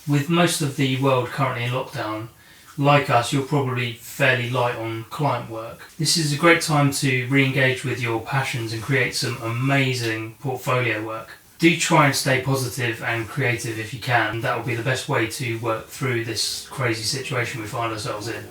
With most of the world currently in lockdown, like us, you're probably fairly light on client work. This is a great time to re-engage with your passions and create some amazing portfolio work. Do try and stay positive and creative if you can. That will be the best way to work through this crazy situation we find ourselves in.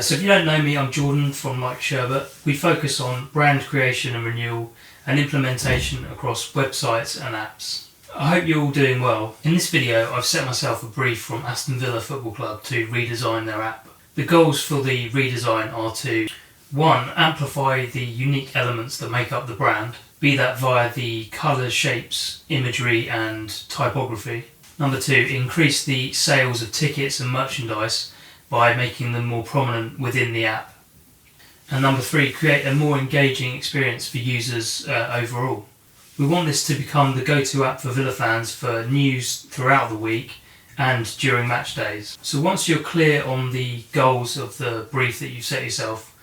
So if you don't know me, I'm Jordan from Like Sherbet. We focus on brand creation and renewal and implementation across websites and apps. I hope you're all doing well. In this video, I've set myself a brief from Aston Villa Football Club to redesign their app. The goals for the redesign are to 1. Amplify the unique elements that make up the brand, be that via the colours, shapes, imagery and typography. 2. Increase the sales of tickets and merchandise by making them more prominent within the app. And 3, create a more engaging experience for users overall. We want this to become the go-to app for Villa fans for news throughout the week and during match days. So once you're clear on the goals of the brief that you set yourself,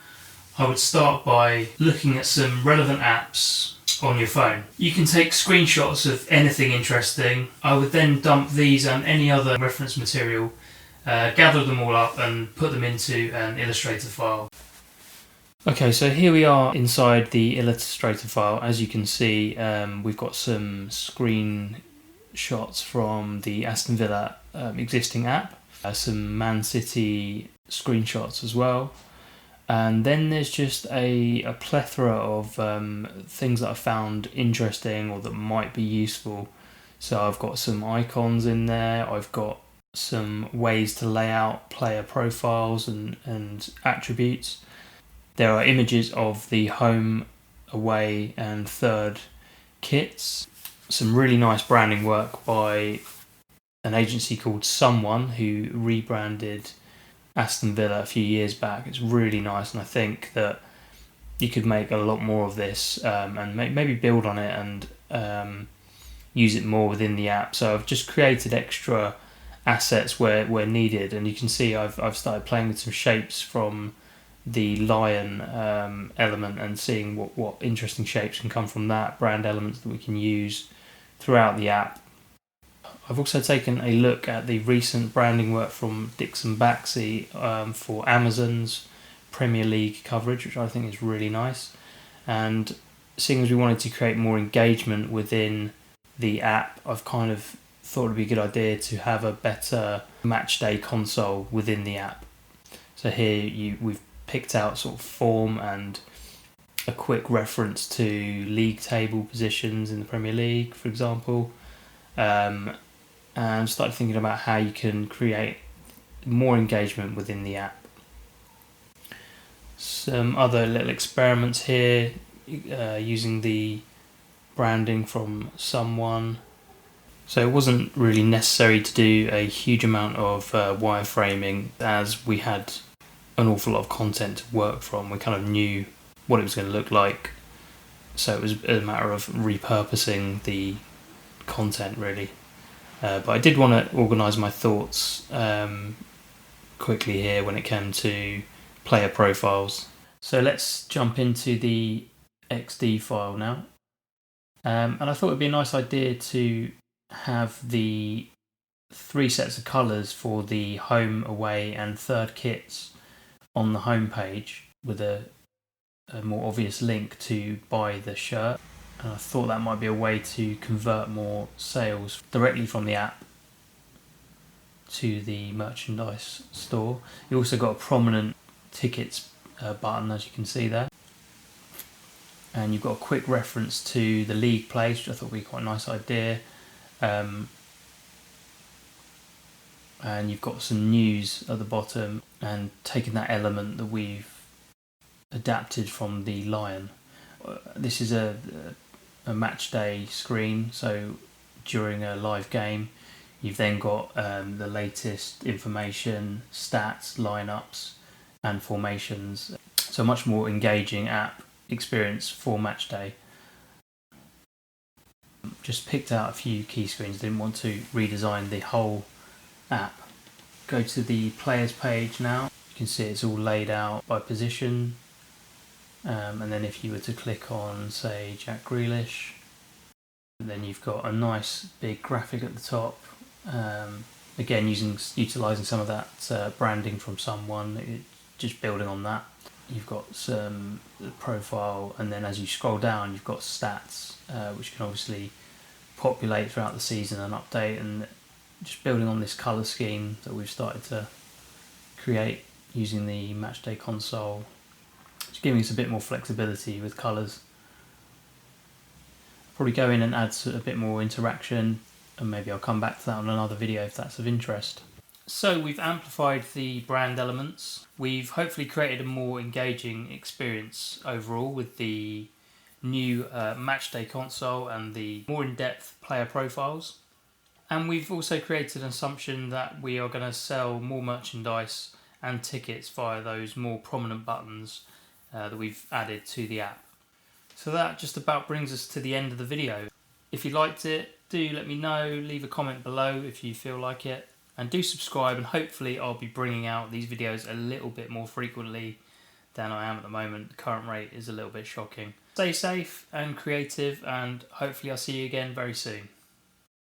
I would start by looking at some relevant apps on your phone. You can take screenshots of anything interesting. I would then dump these and any other reference material, gather them all up and put them into an Illustrator file. Okay, so here we are inside the Illustrator file. As you can see, we've got some screenshots from the Aston Villa existing app, some Man City screenshots as well, and then there's just a plethora of things that I found interesting or that might be useful. So I've got some icons in there, I've got some ways to lay out player profiles and attributes. There are images of the home, away and third kits. Some really nice branding work by an agency called Someone who rebranded Aston Villa a few years back. It's really nice, and I think that you could make a lot more of this and maybe build on it and use it more within the app. So I've just created extra assets where needed, and you can see I've started playing with some shapes from the lion element and seeing what interesting shapes can come from that, brand elements that we can use throughout the app. I've also taken a look at the recent branding work from Dixon Baxi for Amazon's Premier League coverage, which I think is really nice. And seeing as we wanted to create more engagement within the app, I've kind of thought it'd be a good idea to have a better match day console within the app. So here we've picked out sort of form and a quick reference to league table positions in the Premier League, for example, and started thinking about how you can create more engagement within the app. Some other little experiments here, using the branding from Someone. So it wasn't really necessary to do a huge amount of wireframing, as we had an awful lot of content to work from. We kind of knew what it was going to look like, so it was a matter of repurposing the content really. But I did want to organise my thoughts quickly here when it came to player profiles. So let's jump into the XD file now. And I thought it'd be a nice idea to have the 3 sets of colours for the home, away and third kits on the home page with a more obvious link to buy the shirt. And I thought that might be a way to convert more sales directly from the app to the merchandise store. You also got a prominent tickets button, as you can see there. And you've got a quick reference to the league place, which I thought would be quite a nice idea. And you've got some news at the bottom and taking that element that we've adapted from the lion. This is a match day screen, so during a live game you've then got the latest information, stats, lineups and formations. So a much more engaging app experience for match day. Just picked out a few key screens, didn't want to redesign the whole app. Go to the players page now. You can see it's all laid out by position, and then if you were to click on, say, Jack Grealish, then you've got a nice big graphic at the top, again utilising some of that branding from someone, just building on that. You've got some profile, and then as you scroll down you've got stats, which can obviously populate throughout the season and update, and just building on this colour scheme that we've started to create using the Matchday console, just giving us a bit more flexibility with colours. Probably go in and add a bit more interaction, and maybe I'll come back to that on another video if that's of interest. So we've amplified the brand elements. We've hopefully created a more engaging experience overall with the new Matchday console and the more in-depth player profiles. And we've also created an assumption that we are going to sell more merchandise and tickets via those more prominent buttons that we've added to the app. So that just about brings us to the end of the video. If you liked it, do let me know, leave a comment below if you feel like it, and do subscribe, and hopefully I'll be bringing out these videos a little bit more frequently than I am at the moment. The current rate is a little bit shocking. Stay safe and creative, and hopefully I'll see you again very soon.